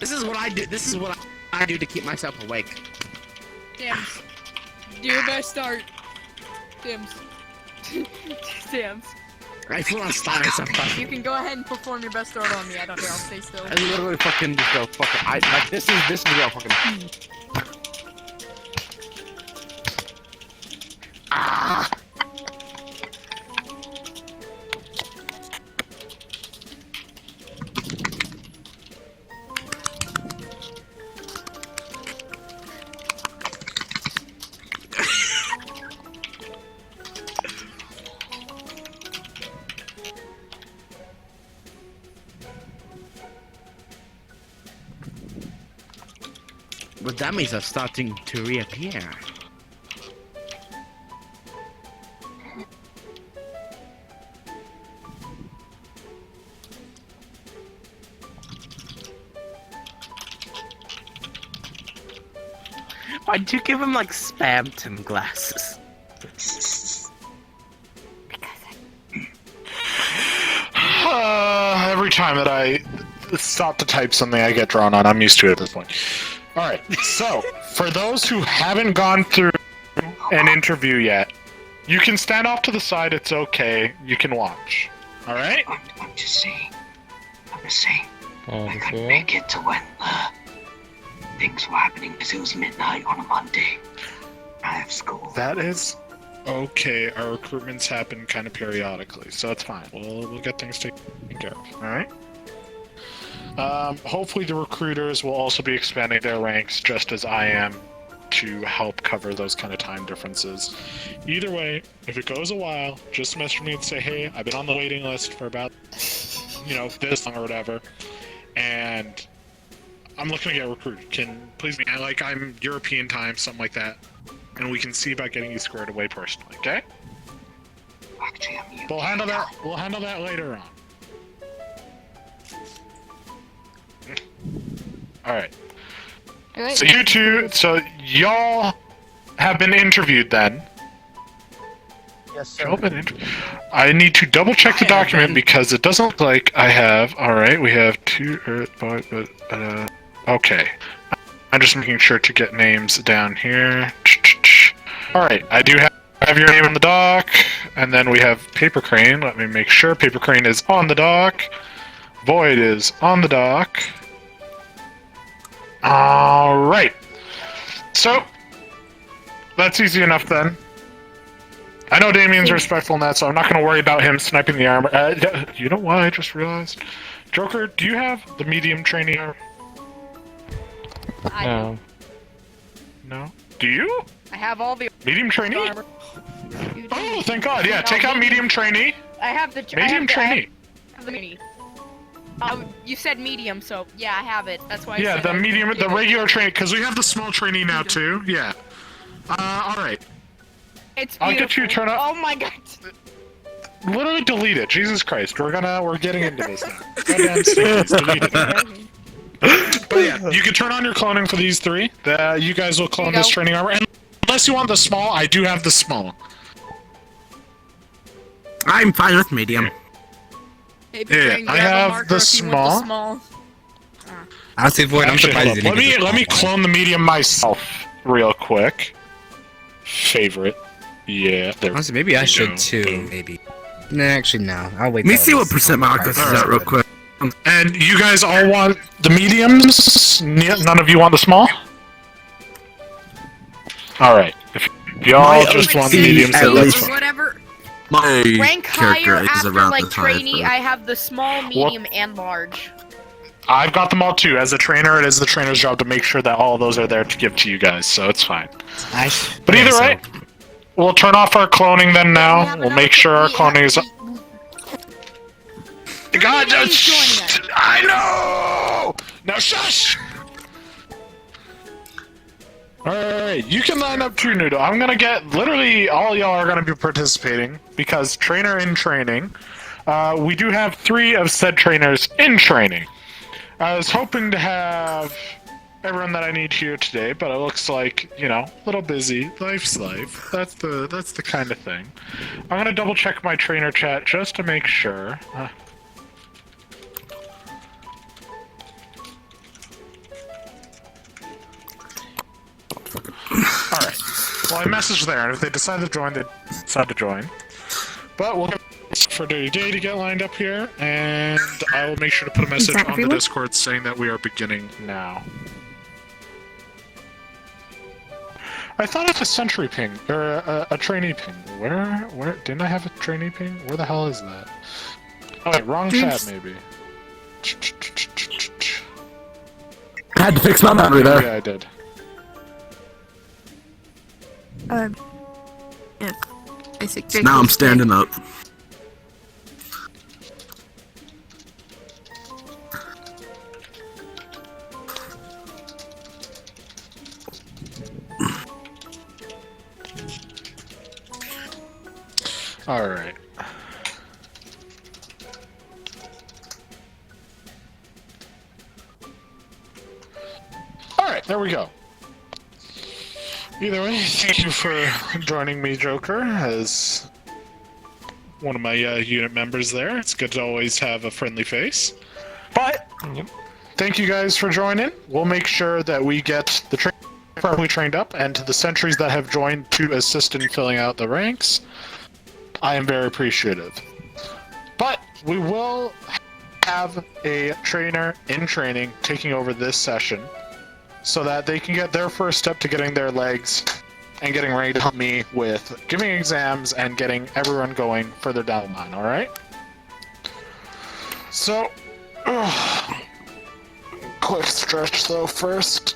This is what I do. This is what I do to keep myself awake. Dams. Do your best start. Dams. Dams. I feel like start myself. You can go ahead and perform your best start on me. I don't care. I'll stay still. I literally fucking just go fucking. Like this is real fucking. Ah. But dummies are starting to reappear. Why'd you give him like Spamton glasses? Every time that I stop to type something, I get drawn on. I'm used to it at this point. Alright, so, for those who haven't gone through an interview yet, you can stand off to the side, it's okay, you can watch. Alright? I'm just saying. I couldn't make it to when things were happening because it was midnight on a Monday. I have school. That is okay. Our recruitments happen kind of periodically, so it's fine. We'll get things taken care of. Alright? Hopefully the recruiters will also be expanding their ranks just as I am to help cover those kind of time differences. Either way, if it goes a while, just message me and say, hey, I've been on the waiting list for about, this long or whatever, and I'm looking to get recruited. Can please me, I'm European time, something like that, and we can see about getting you squared away personally, okay? Actually, I'm We'll handle that later on. Alright. So you two, y'all have been interviewed then. Yes, sir. Y'all been I need to double check the document because it doesn't look like I have. Alright, we have two, okay. I'm just making sure to get names down here. Alright, I do have your name on the dock, and then we have Paper Crane. Let me make sure Paper Crane is on the dock. Void is on the dock. Alright. So, that's easy enough then. I know Damien's respectful in that, so I'm not going to worry about him sniping the armor. You know what I just realized? Joker, do you have the medium trainee armor? No. No? Do you? I have all the Medium trainee? armor. Oh, thank God. Yeah, take out medium trainee. I have the Medium trainee. I have the mini. You said medium, so yeah, I have it. That's why. Yeah, I said the medium, the regular trainee, because we have the small trainee now too. Yeah. Alright. It's I'll beautiful. get you to turn up. Oh my God. Literally delete it. Jesus Christ. We're getting into this now. Goddamn stupid. Delete it. But yeah, you can turn on your cloning for these three. You guys will clone this training armor. And unless you want the small, I do have the small. I'm fine with medium. Yeah, I have the small. Honestly, Void, I'm surprised you didn't get the Let me small clone the medium myself real quick. Favorite. Yeah. There. Honestly, maybe I should too. Maybe. Nah, actually, no. I'll wait. Let me see what percent my Octus is at real quick. And you guys all want the mediums? None of you want the small? Alright. If y'all just want the mediums, then that's fine. Whatever. My Rank character higher is after around like the time, trainee, so- I have the small, medium, and large. I've got them all too. As a trainer, it is the trainer's job to make sure that all of those are there to give to you guys, so it's fine. Nice. But either way, we'll turn off our cloning then now. We'll make sure our cloning is... God, I know! Now shush! Alright, you can line up too, Noodle. I'm gonna get... Literally, all y'all are gonna be participating, because trainer in training. We do have 3 of said trainers in training. I was hoping to have everyone that I need here today, but it looks like, a little busy. Life's life. That's the kind of thing. I'm gonna double check my trainer chat just to make sure. Alright. Well, I messaged there, and if they decide to join, they decide to join. But we'll get for Dirty Day to get lined up here, and I will make sure to put a message on the Discord saying that we are beginning now. I thought it's a Sentry ping, or a trainee ping. Where, didn't I have a trainee ping? Where the hell is that? Oh wait, wrong chat maybe. I had to fix my memory there. Yeah, I did. Yeah. Now I'm standing up. Alright. Alright, there we go. Either way, thank you for joining me, Joker, as one of my unit members there. It's good to always have a friendly face. But, thank you guys for joining. We'll make sure that we get the trainers properly trained up, and to the sentries that have joined to assist in filling out the ranks, I am very appreciative. But, we will have a trainer in training taking over this session, so that they can get their first step to getting their legs and getting ready to help me with giving exams and getting everyone going further down the line, alright? So, quick stretch though first.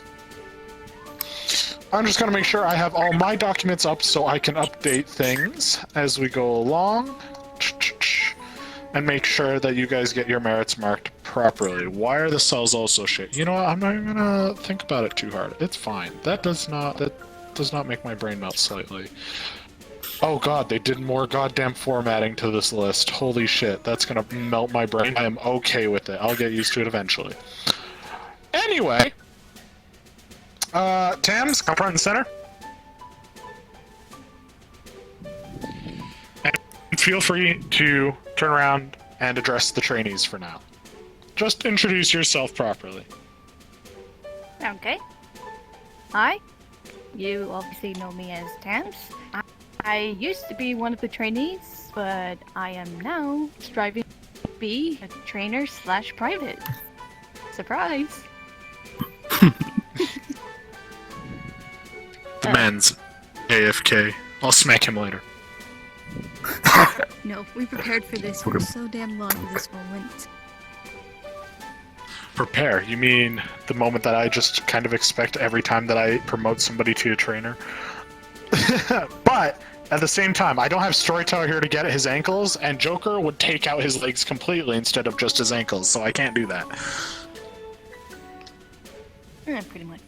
I'm just going to make sure I have all my documents up so I can update things as we go along. And make sure that you guys get your merits marked properly. Why are the cells also shit? You know what? I'm not even gonna think about it too hard. It's fine. That does not make my brain melt slightly. Oh god, they did more goddamn formatting to this list. Holy shit, that's gonna melt my brain. I am okay with it. I'll get used to it eventually. Anyway, Tams, come front and center. And feel free to turn around and address the trainees for now. Just introduce yourself properly. Okay. Hi. You obviously know me as Tams. I used to be one of the trainees, but I am now striving to be a trainer / private. Surprise. The man's AFK. I'll smack him later. No, we prepared for this for so damn long for this moment. Prepare? You mean the moment that I just kind of expect every time that I promote somebody to a trainer? But, at the same time, I don't have Storyteller here to get at his ankles, and Joker would take out his legs completely instead of just his ankles, so I can't do that. Pretty much.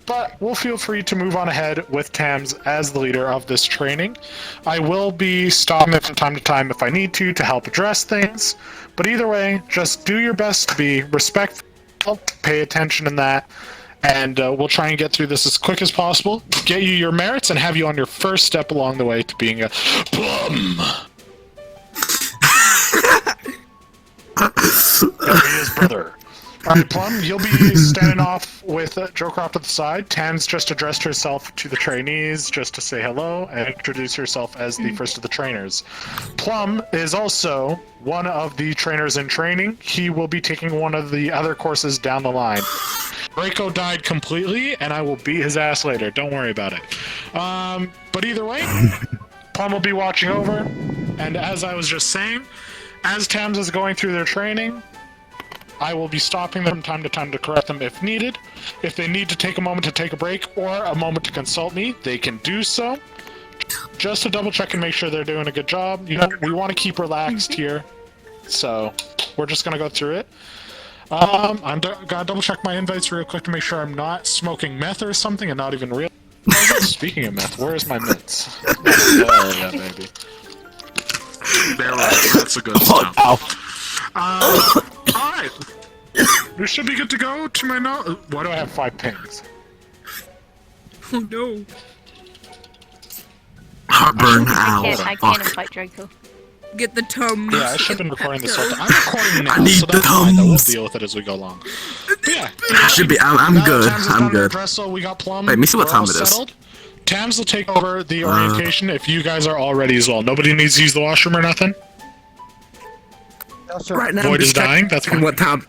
But we'll feel free to move on ahead with Tams as the leader of this training. I will be stopping it from time to time if I need to help address things. But either way, just do your best to be respectful, pay attention in that, and we'll try and get through this as quick as possible, get you your merits, and have you on your first step along the way to being a plum. His brother. Alright, Plum, you'll be standing off with Joker off to the side. Tans just addressed herself to the trainees just to say hello and introduce herself as the first of the trainers. Plum is also one of the trainers in training. He will be taking one of the other courses down the line. Draco died completely, and I will beat his ass later. Don't worry about it. But either way, Plum will be watching over, and as I was just saying, as Tams is going through their training, I will be stopping them from time to time to correct them if needed. If they need to take a moment to take a break or a moment to consult me, they can do so. Just to double check and make sure they're doing a good job. You know, we want to keep relaxed here, so we're just going to go through it. I'm gonna double check my invites real quick to make sure I'm not smoking meth or something and not even real. Speaking of meth, where's my mints? Oh, yeah, baby. There, that's a good stuff. Alright. We should be good to go to my Why do I have 5 pings? Oh no. Heartburn, I can't invite Draco. Get the Tums. Yeah, I should have been recording this whole time. I'm recording now, I need so that's the fine. Though. We'll Tums. deal with it as we go along. Yeah. Should be. I'm Now that good. Tams has I'm done her good. Dressel, we got Plum. Wait, let me see what We're all time it is. settled. Tams will take over the orientation if you guys are all ready as well. Nobody needs to use the washroom or nothing? No, sir. Right now, Void I'm is just dying? That's checking fine. what time.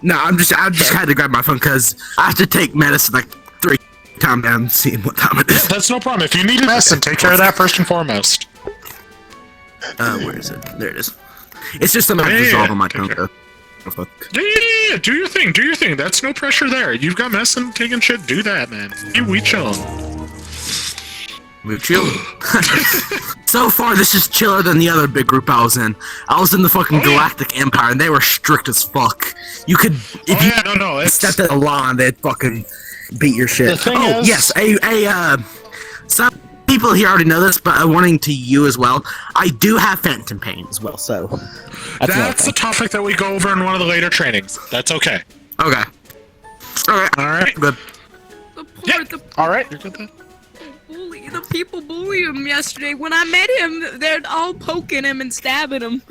No, I just had to grab my phone because I have to take medicine like 3 times down and seeing what time it Yeah, is. that's no problem. If you need medicine, take care of that first and foremost. Where is it? There it is. It's just something I Yeah, resolve yeah, on my take phone. care. Oh, fuck. Yeah, do your thing, do your thing. That's no pressure there. You've got medicine, taking shit, do that, man. We chillin'. We chill. So far, this is chiller than the other big group I was in. I was in the fucking Galactic Empire, and they were strict as fuck. You could, if you no, it's... stepped in a line, they'd fucking beat your shit. The thing Oh, is- yes, some people here already know this, but warning to you as well. I do have phantom pain as well, so That's a topic that we go over in one of the later trainings. That's okay. okay. Alright. Good. Yeah. Alright, you're good then. The people bully him yesterday. When I met him, they're all poking him and stabbing him.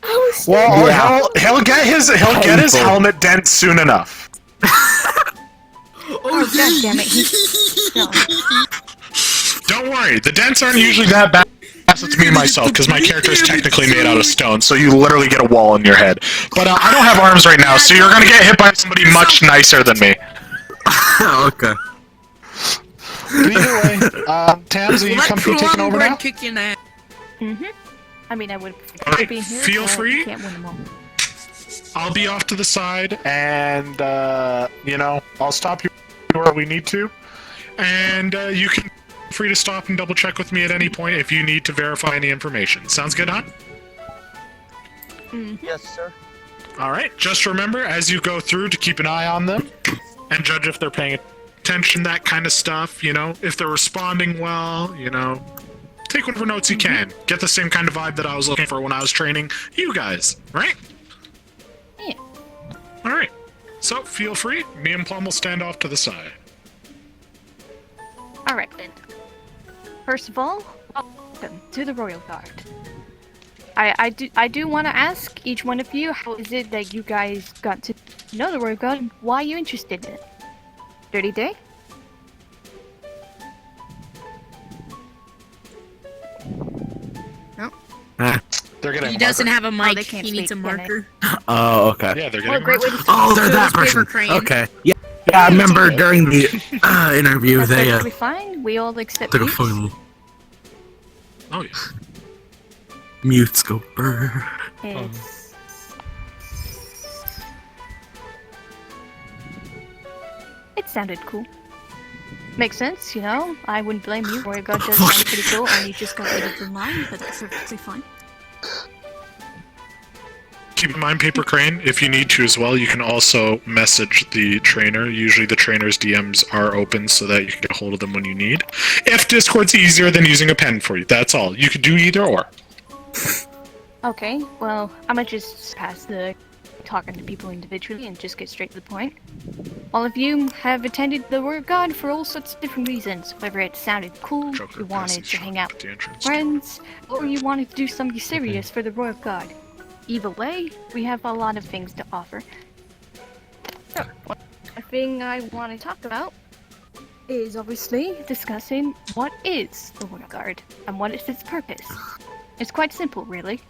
I was Well, Yeah. he'll get his Painful. helmet dent soon enough. Oh, god damn it. Don't worry, the dents aren't usually that bad. That's me myself, because my character is technically made out of stone, so you literally get a wall in your head. But I don't have arms right now, so you're gonna get hit by somebody much nicer than me. Okay. Either way, Tams, are you comfy taking over now? Kicking ass. I mean, I would prefer Alright, being here. feel but free. Can't win them all. I'll be off to the side, and, I'll stop you where we need to. And you can feel free to stop and double check with me at any point if you need to verify any information. Sounds good, huh? Yes, sir. Alright, just remember as you go through to keep an eye on them and judge if they're paying attention, that kind of stuff, if they're responding well, take whatever notes you can. Get the same kind of vibe that I was looking for when I was training you guys, right? Yeah. Alright, so feel free. Me and Plum will stand off to the side. Alright then. First of all, welcome to the Royal Guard. I do want to ask each one of you, how is it that you guys got to know the Royal Guard and why are you interested in it? Dirty Day? They're getting He a doesn't marker. have a mic. they can't He needs a speak, can they? marker. Oh, okay. Yeah, they're Well, getting a great way marker. to Oh, they're So that is Paper person. Crane. Okay. Yeah, I remember during the interview That's they perfectly fine. We all accept Took a mutes. fucking Oh, yeah. mutes go brr. It's... It sounded cool. Makes sense, I wouldn't blame you. Royal Guard does sound pretty cool, and you just got rid of the line, but that's perfectly fine. Keep in mind, Paper Crane, if you need to as well, you can also message the trainer. Usually the trainer's DMs are open so that you can get a hold of them when you need. If Discord's easier than using a pen for you, that's all. You could do either or. Okay, well, I'm gonna just pass the talking to people individually and just get straight to the point. All of you have attended the Royal Guard for all sorts of different reasons, whether it sounded cool, Joker you wanted passes to hang out at the with entrance. friends, or you wanted to do something serious for the Royal Guard. Either way, we have a lot of things to offer. So, one thing I want to talk about is obviously discussing what is the Royal Guard and what is its purpose. It's quite simple, really.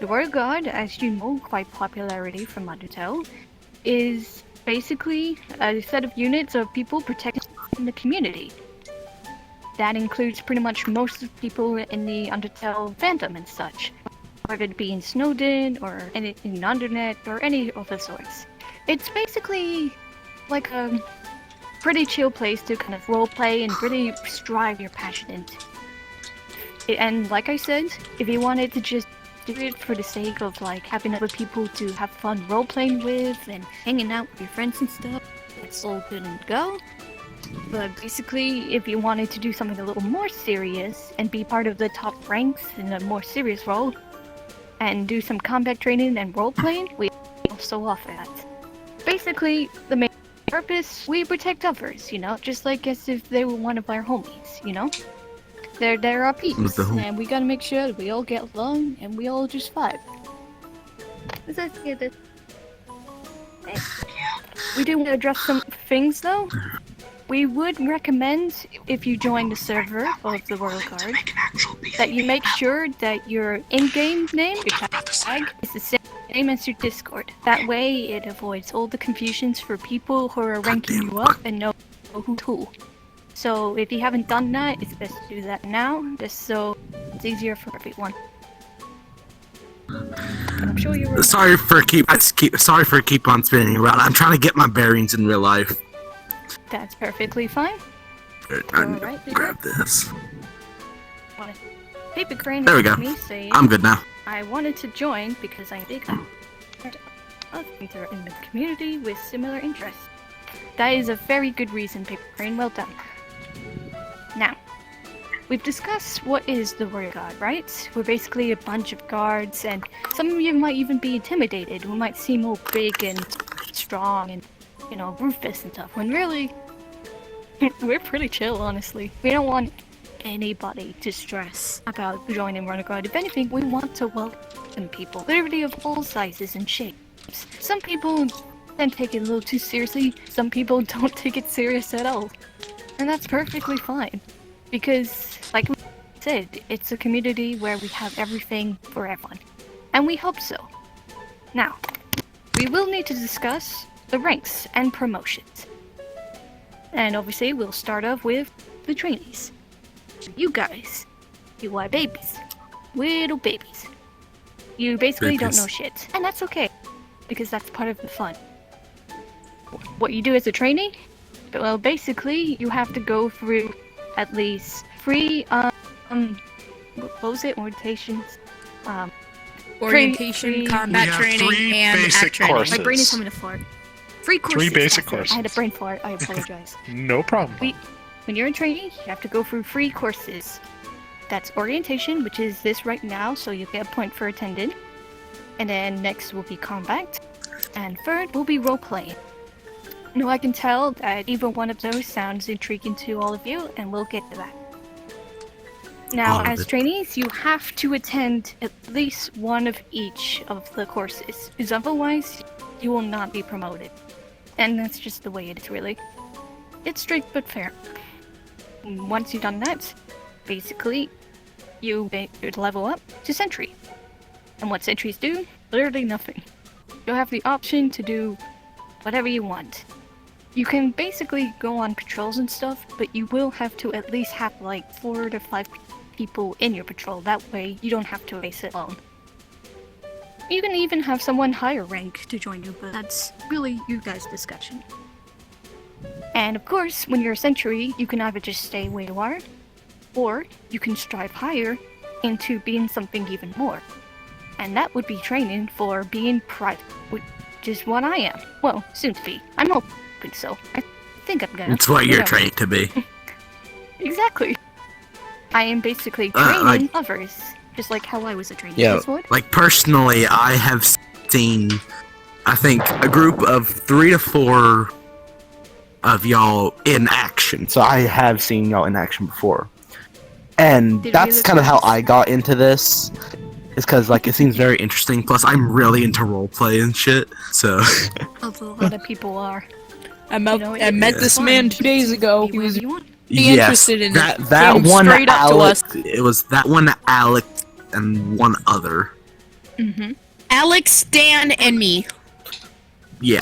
The Royal Guard, as you know, quite popularity from Undertale, is basically a set of units of people protecting the community. That includes pretty much most of the people in the Undertale fandom and such, whether it be in Snowden or in Undernet or any of the sorts. It's basically like a pretty chill place to kind of roleplay and really strive your passion into. And like I said, if you wanted to just do it for the sake of like having other people to have fun role-playing with and hanging out with your friends and stuff, it's all good and go. But basically, if you wanted to do something a little more serious and be part of the top ranks in a more serious role, and do some combat training and role-playing, we also offer that. Basically, the main purpose, we protect others, just like as if they were one of our homies, They're our peeps, and we gotta make sure that we all get along and we all just vibe. We do want to address some things though. We would recommend, if you join the server of the Royal Guard, that you make sure that your in-game name, your tag, is the same as your Discord. That way it avoids all the confusions for people who are ranking you up and know who's who. So if you haven't done that, it's best to do that now, just so it's easier for everyone. I'm sure you're Sorry for keep on spinning around. I'm trying to get my bearings in real life. That's perfectly fine. I'm Alright, gonna grab this. Paper Crane There we go. me saying I'm good now. I wanted to join because I think I'm other things are in the community with similar interests. That is a very good reason, Paper Crane. Well done. Now, we've discussed what is the Royal Guard, right? We're basically a bunch of guards, and some of you might even be intimidated. We might seem all big and strong and, you know, ruthless and stuff, when really, we're pretty chill, honestly. We don't want anybody to stress about joining Royal Guard. If anything, we want to welcome people, literally of all sizes and shapes. Some people then take it a little too seriously, some people don't take it serious at all. And that's perfectly fine. Because, like we said, it's a community where we have everything for everyone. And we hope so. Now, we will need to discuss the ranks and promotions. And obviously, we'll start off with the trainees. You guys, you are babies. Little babies. You basically don't know shit. And that's okay, because that's part of the fun. What you do as a trainee? Well, basically, you have to go through at least 3, what was it? Orientations? Orientation, combat We have training, 3 and basic act training. courses. My brain is coming to fart. 3 courses. 3 basic I had a courses. brain fart, I apologize. No problem. When you're a trainee, you have to go through 3 courses. That's orientation, which is this right now, so you get a point for attending. And then next will be combat. And third will be role-playing. Now I can tell that either one of those sounds intriguing to all of you, and we'll get to that. Now, as trainees, you have to attend at least one of each of the courses, because otherwise, you will not be promoted. And that's just the way it is, really. It's strict but fair. Once you've done that, basically, you level up to Sentry. And what Sentries do? Literally nothing. You'll have the option to do whatever you want. You can basically go on patrols and stuff, but you will have to at least have like 4 to 5 people in your patrol. That way, you don't have to race it alone. You can even have someone higher rank to join you, but that's really you guys' discussion. And of course, when you're a Sentry, you can either just stay where you are, or you can strive higher into being something even more. And that would be training for being private, which is what I am. Well, soon to be. I'm hoping so. I think I'm gonna. It's what you're Whatever. trained to be. Exactly. I am basically training others, just like how I was a trainee. Yeah. Guess what? Like, personally, I have seen, I think, a group of 3 to 4 of y'all in action. So I have seen y'all in action before. And Did that's you kind of how look at I got into this. Is because, like, it seems very interesting. Plus, I'm really into roleplay and shit. So, A lot of people are. I met it's this fun. man 2 days ago. Be He was wherever you want. interested in it. that Came one straight up to Alex. us. It was that one Alex and one other. Mm-hmm. Alex, Stan, and me. Yeah.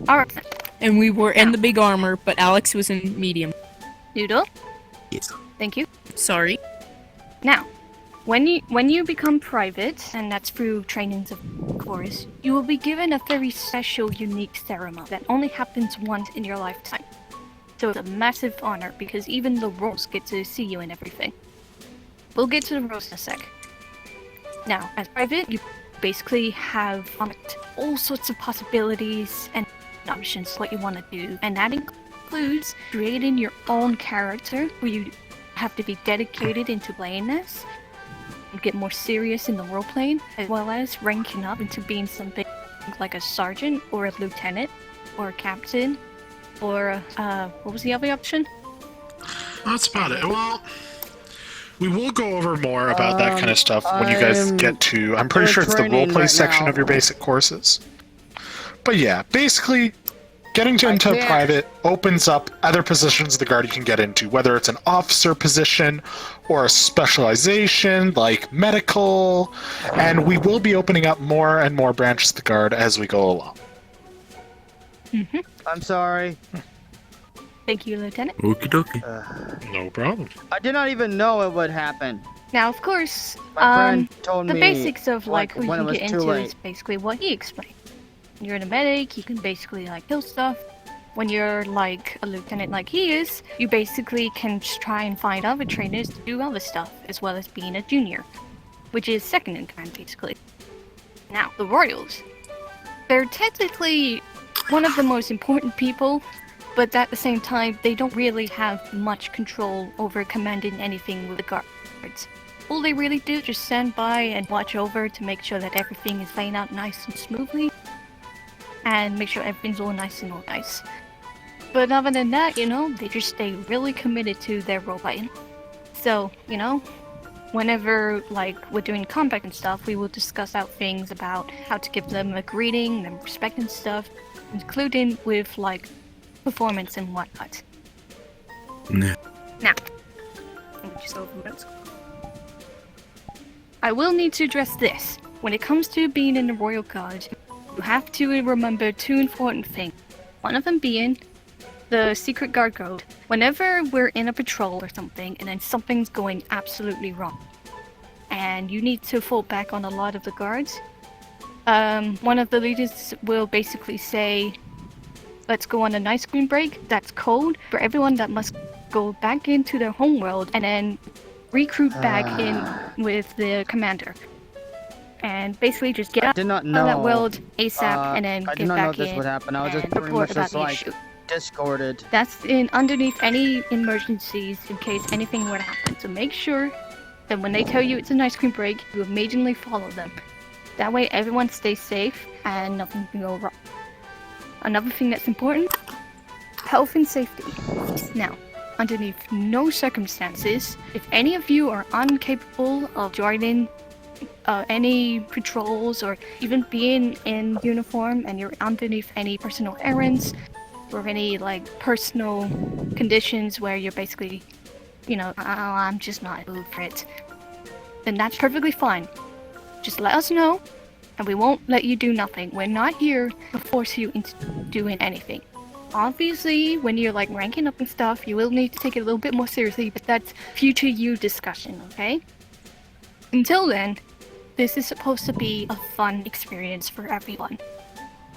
Alright, And we were in the big armor, but Alex was in medium. Noodle. Yes. Thank you. Sorry. Now, when you become private, and that's through trainings of course, you will be given a very special, unique ceremony that only happens once in your lifetime. So it's a massive honor because even the roles get to see you and everything. We'll get to the roles in a sec. Now, as private, you basically have all sorts of possibilities and options what you want to do, and that includes creating your own character where you have to be dedicated into playing this, get more serious in the role playing, as well as ranking up into being something like a sergeant or a lieutenant or a captain or what was the other option? That's about it. Well, we will go over more about that kind of stuff when you guys get to. I'm pretty sure it's the training roleplay right section now. of your basic courses. But yeah, basically, getting into private opens up other positions the Guard can get into, whether it's an officer position or a specialization like medical, and we will be opening up more and more branches of the Guard as we go along. I'm sorry. Thank you, Lieutenant. Okie dokie. No problem. I did not even know it would happen. Now, of course, My friend told the me basics of like who you when it can was get too into late. is basically what he explained. When you're in a medic, you can basically like kill stuff. When you're like a lieutenant like he is, you basically can just try and find other trainers to do other stuff, as well as being a junior, which is second in command basically. Now, the Royals. They're technically one of the most important people, but at the same time, they don't really have much control over commanding anything with the guards. All they really do is just stand by and watch over to make sure that everything is laying out nice and smoothly, and make sure everything's all nice and nice. But other than that, you know, they just stay really committed to their roboting. So, you know, whenever, like, we're doing combat and stuff, we will discuss out things about how to give them a greeting and respect and stuff, including with, like, performance and whatnot. Yeah. Now, let me just open those. I will need to address this. When it comes to being in the Royal Guard, you have to remember two important things. One of them being the Secret Guard Code. Whenever we're in a patrol or something, and then something's going absolutely wrong, and you need to fall back on a lot of the guards, one of the leaders will basically say, let's go on an ice cream break. That's code for everyone that must go back into their homeworld and then recruit back in with the commander. And basically just get out of that world ASAP and then get back in this would happen. I was just and pretty report much about just the like issue. discorded. That's in underneath any emergencies in case anything were to happen. So make sure that when they tell you it's an ice cream break, you immediately follow them. That way everyone stays safe and nothing can go wrong. Another thing that's important, health and safety. Now, underneath no circumstances, if any of you are incapable of joining any patrols or even being in uniform and you're underneath any personal errands or any like personal conditions where you're basically, you know, I'm just not moved for it, then that's perfectly fine. Just let us know and we won't let you do nothing. We're not here to force you into doing anything. Obviously, when you're like ranking up and stuff, you will need to take it a little bit more seriously, but that's future you discussion, okay? Until then, this is supposed to be a fun experience for everyone.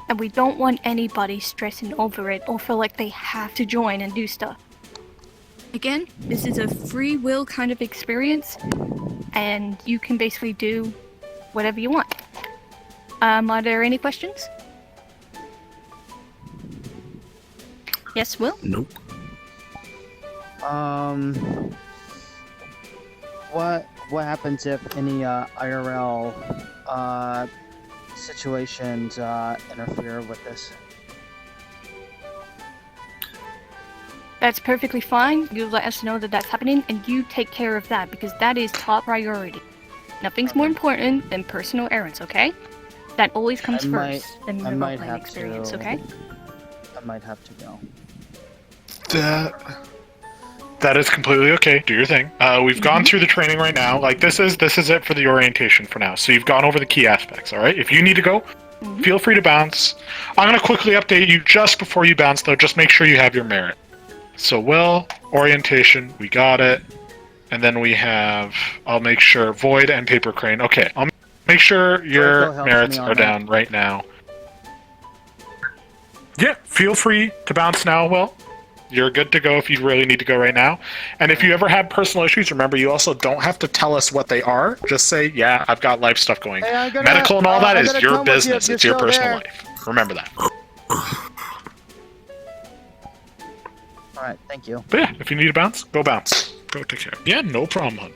And we don't want anybody stressing over it or feel like they have to join and do stuff. Again, this is a free will kind of experience, and you can basically do whatever you want. Are there any questions? Yes, Will? Nope. What happens if any IRL situations interfere with this? That's perfectly fine. You let us know that that's happening, and you take care of that, because that is top priority. Nothing's more important than personal errands, okay? That always comes first in the role-playing experience, okay? I might have to go. That is completely okay. Do your thing. We've gone through the training right now. Like this is it for the orientation for now. So you've gone over the key aspects. All right. If you need to go, feel free to bounce. I'm gonna quickly update you just before you bounce, though. Just make sure you have your merit. So Will, orientation, we got it, and then we have. I'll make sure Void and Paper Crane. Okay. I'll make sure your merits are down right now. Yeah. Feel free to bounce now, Will. You're good to go if you really need to go right now. And if you ever have personal issues, remember, you also don't have to tell us what they are. Just say, yeah, I've got life stuff going. Hey, Medical and all that is your business. It's your personal life. Remember that. Alright, thank you. But yeah, if you need to bounce, go bounce. Go take care. Yeah, no problem, hon.